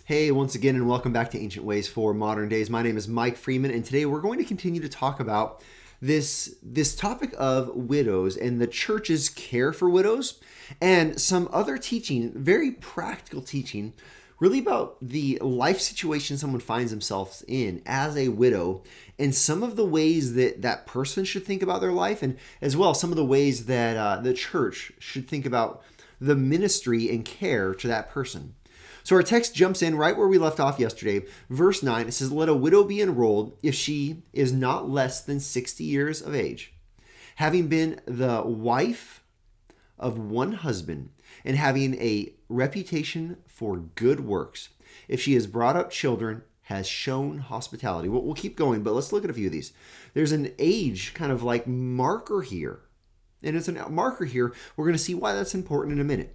Hey, once again, and welcome back to Ancient Ways for Modern Days. My name is Mike Freeman, and today we're going to continue to talk about this topic of widows and the church's care for widows, and some other teaching, very practical teaching, really about the life situation someone finds themselves in as a widow, and some of the ways that that person should think about their life, and as well some of the ways that the church should think about the ministry and care to that person. So our text jumps in right where we left off yesterday. Verse 9, it says, "Let a widow be enrolled if she is not less than 60 years of age, having been the wife of one husband, and having a reputation for good works. If she has brought up children, has shown hospitality." We'll keep going, but let's look at a few of these. There's an age kind of like marker here. And it's a marker here. We're going to see why that's important in a minute.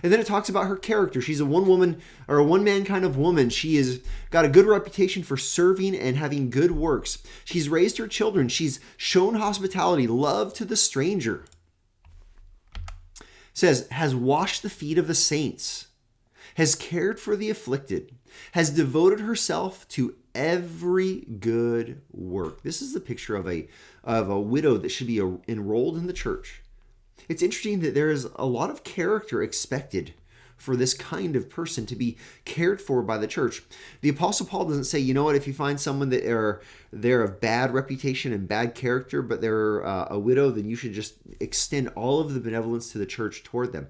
And then it talks about her character. She's a one-woman or a one-man kind of woman. She has got a good reputation for serving and having good works. She's raised her children. She's shown hospitality, love to the stranger. It says, has washed the feet of the saints, has cared for the afflicted, has devoted herself to every good work. This is the picture of a widow that should be enrolled in the church. It's interesting that there is a lot of character expected for this kind of person to be cared for by the church. The Apostle Paul doesn't say, you know what, if you find someone that they're of bad reputation and bad character, but they're a widow, then you should just extend all of the benevolence to the church toward them.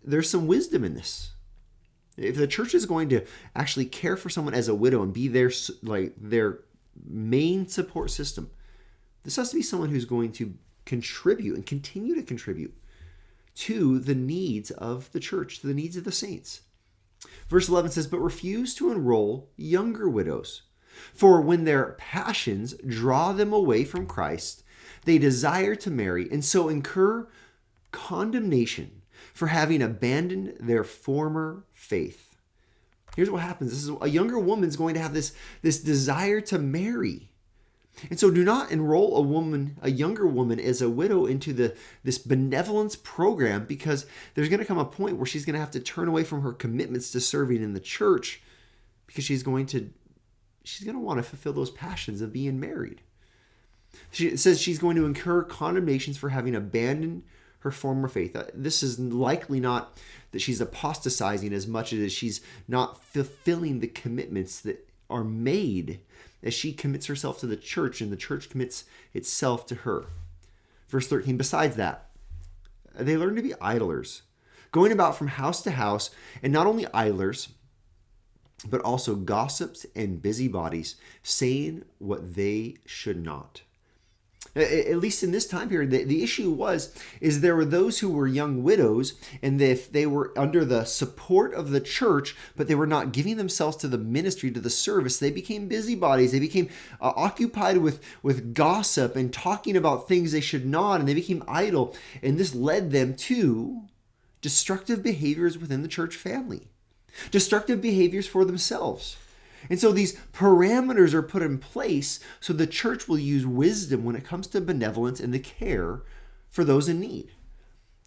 There's some wisdom in this. If the church is going to actually care for someone as a widow and be their main support system, this has to be someone who's going to contribute and continue to contribute to the needs of the church, to the needs of the saints. Verse 11 says, "But refuse to enroll younger widows, for when their passions draw them away from Christ, they desire to marry and so incur condemnation for having abandoned their former faith." Here's what happens. This is a younger woman's going to have this desire to marry. And so do not enroll a younger woman as a widow into this benevolence program, because there's going to come a point where she's going to have to turn away from her commitments to serving in the church, because she's going to want to fulfill those passions of being married. It says she's going to incur condemnations for having abandoned her former faith. This is likely not that she's apostatizing as much as she's not fulfilling the commitments that are made as she commits herself to the church and the church commits itself to her. Verse 13, "Besides that, they learn to be idlers, going about from house to house, and not only idlers, but also gossips and busybodies, saying what they should not." At least in this time period, the issue is there were those who were young widows, and if they were under the support of the church, but they were not giving themselves to the ministry, to the service, they became busybodies. They became occupied with gossip and talking about things they should not, and they became idle. And this led them to destructive behaviors within the church family, destructive behaviors for themselves. And so these parameters are put in place so the church will use wisdom when it comes to benevolence and the care for those in need.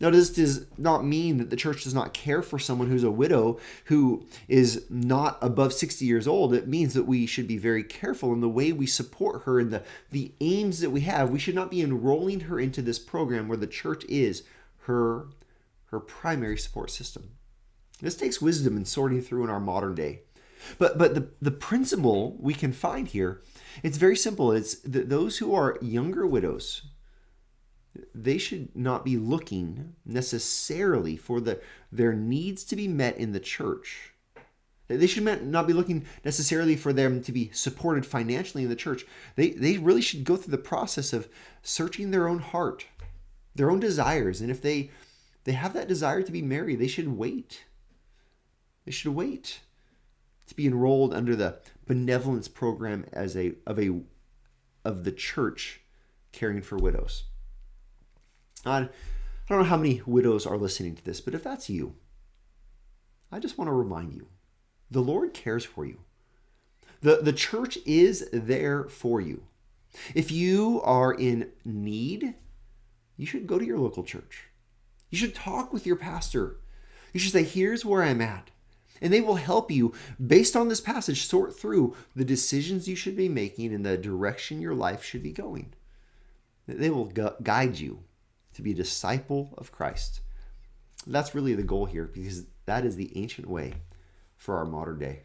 Now, this does not mean that the church does not care for someone who's a widow who is not above 60 years old. It means that we should be very careful in the way we support her and the aims that we have. We should not be enrolling her into this program where the church is her primary support system. This takes wisdom in sorting through in our modern day. But the principle we can find here, it's very simple. It's that those who are younger widows, they should not be looking necessarily for their needs to be met in the church. They should not be looking necessarily for them to be supported financially in the church. They really should go through the process of searching their own heart, their own desires. And if they have that desire to be married, they should wait. They should wait to be enrolled under the benevolence program of the church caring for widows. I don't know how many widows are listening to this, but if that's you, I just want to remind you, the Lord cares for you. The church is there for you. If you are in need, you should go to your local church. You should talk with your pastor. You should say, here's where I'm at. And they will help you, based on this passage, sort through the decisions you should be making and the direction your life should be going. They will guide you to be a disciple of Christ. That's really the goal here, because that is the ancient way for our modern day.